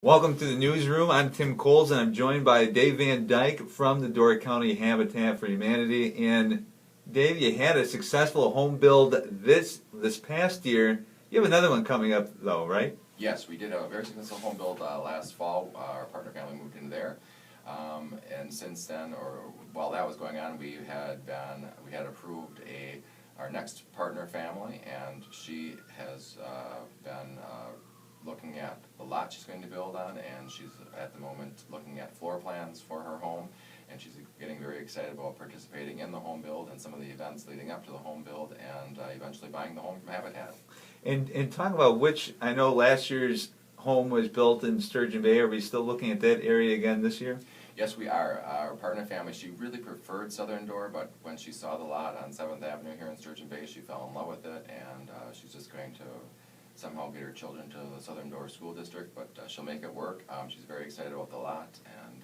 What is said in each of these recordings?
Welcome to the newsroom. I'm Tim Coles, and I'm joined by Dave Van Dyke from the Door County Habitat for Humanity. And Dave, you had a successful home build this past year. You have another one coming up, though, right? Yes, we did a very successful home build last fall. Our partner family moved into there, and since then, or while that was going on, we had approved our next partner family, and she has been looking at the lot she's going to build on, and she's at the moment looking at floor plans for her home, and she's getting very excited about participating in the home build and some of the events leading up to the home build, and eventually buying the home from Habitat. And talk about which, I know last year's home was built in Sturgeon Bay. Are we still looking at that area again this year? Yes, we are. Our partner family, she really preferred Southern Door, but when she saw the lot on 7th Avenue here in Sturgeon Bay, she fell in love with it, and she's just going to somehow get her children to the Southern Door School District, but she'll make it work. She's very excited about the lot and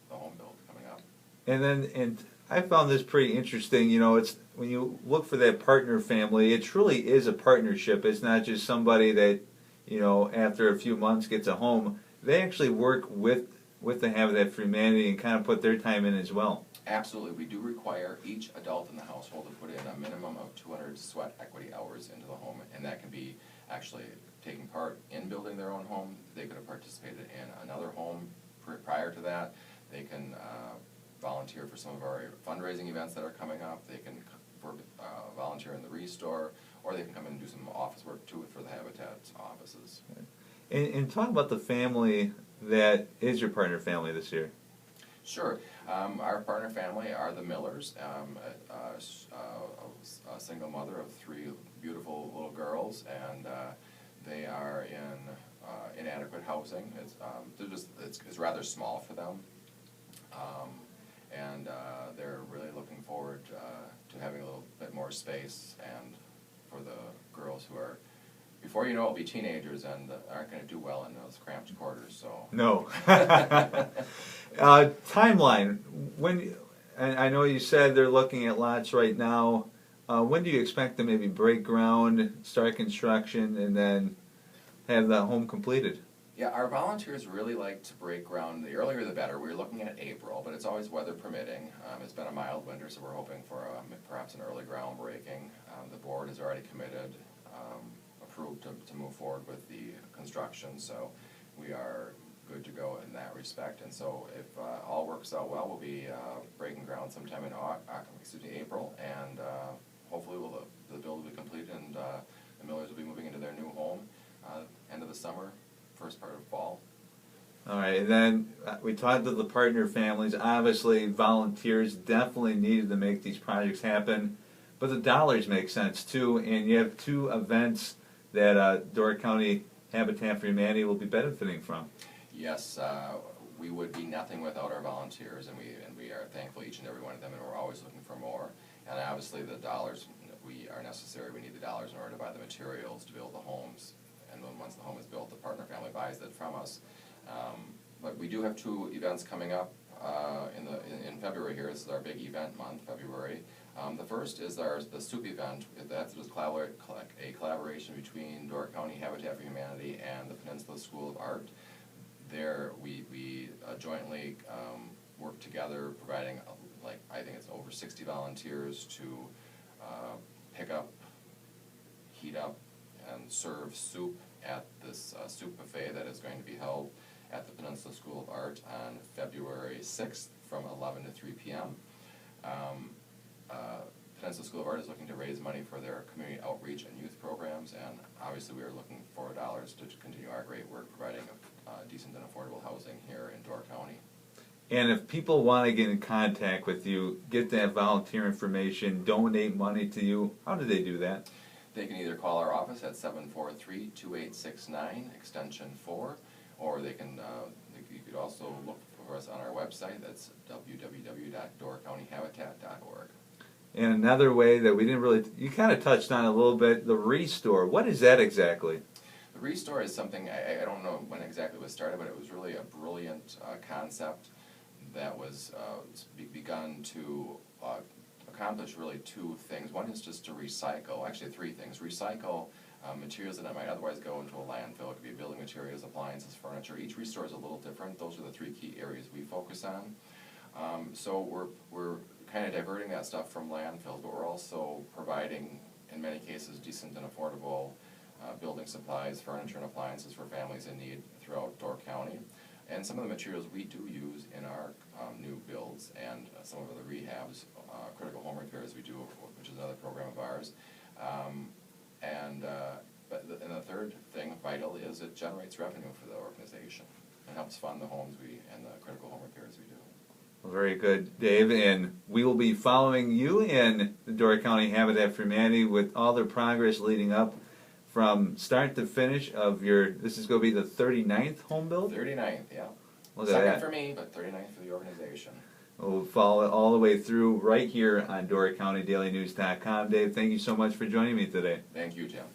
the home build coming up. And I found this pretty interesting. You know, it's when you look for that partner family, it truly is a partnership. It's not just somebody that, you know, after a few months gets a home. They actually work with the Habitat for Humanity and kind of put their time in as well. Absolutely. We do require each adult in the household to put in a minimum of 200 sweat equity hours into the home, and that can be actually taking part in building their own home. They could have participated in another home prior to that. They can volunteer for some of our fundraising events that are coming up. They can volunteer in the restore, or they can come in and do some office work too for the Habitat offices. And talk about the family that is your partner family this year. Sure. Our partner family are the Millers, a single mother of 3 beautiful little girls, and they are in inadequate housing. It's rather small for them, and they're really looking forward to having a little bit more space, and for the girls who are, before you know it, will be teenagers and aren't going to do well in those cramped quarters. So no. Timeline. When, and I know you said they're looking at lots right now. When do you expect to maybe break ground, start construction, and then have the home completed? Yeah, our volunteers really like to break ground. The earlier the better. We're looking at April, but it's always weather permitting. It's been a mild winter, so we're hoping for perhaps an early groundbreaking. The board is already committed, approved to move forward with the construction, so we are good to go in that respect. And so if all works out well, we'll be breaking ground sometime in April, and hopefully the build will be completed, and the Millers will be moving into their new home end of the summer, first part of fall. All right, and then we talked to the partner families. Obviously, volunteers definitely needed to make these projects happen, but the dollars make sense too, and you have 2 events that Door County Habitat for Humanity will be benefiting from. Yes, we would be nothing without our volunteers, and we are thankful each and every one of them, and we're always looking for more. And obviously the dollars are necessary. We need the dollars in order to buy the materials to build the homes, and then once the home is built, the partner family buys it from us. But we do have 2 events coming up in February here. This is our big event month, February. The first is the soup event. That's a collaboration between Door County Habitat for Humanity and the Peninsula School of Art. There we jointly work together, providing I think it's over 60 volunteers to pick up, heat up, and serve soup at this soup buffet that is going to be held at the Peninsula School of Art on February 6th from 11 to 3 p.m. Peninsula School of Art is looking to raise money for their community outreach and youth programs, and obviously we are looking for dollars to continue our great work providing decent and affordable housing here in Door County. And if people want to get in contact with you, get that volunteer information, donate money to you, how do they do that? They can either call our office at 743-2869, extension 4, or they can. You could also look for us on our website. That's www.doorcountyhabitat.org. And another way that we didn't really, you kind of touched on a little bit, the restore. What is that exactly? The restore is something, I don't know when exactly it was started, but it was really a brilliant concept that was begun to accomplish really 2 things. One is just to recycle, actually 3 things. Recycle materials that might otherwise go into a landfill. It could be building materials, appliances, furniture. Each restore is a little different. Those are the three key areas we focus on. So we're kind of diverting that stuff from landfills, but we're also providing, in many cases, decent and affordable building supplies, furniture, and appliances for families in need throughout Door County. And some of the materials we do use in our new builds and some of the rehabs, critical home repairs we do, which is another program of ours. And the third thing, vital, is it generates revenue for the organization and helps fund the homes and the critical home repairs we do. Well, very good, Dave. And we will be following you in the Door County Habitat for Humanity with all the progress leading up from start to finish of your, this is going to be the 39th home build? 39th, yeah. Look at Second that. for me, but 39th for the organization. We'll follow it all the way through right here on DoorCountyDailyNews.com. Dave, thank you so much for joining me today. Thank you, Tim.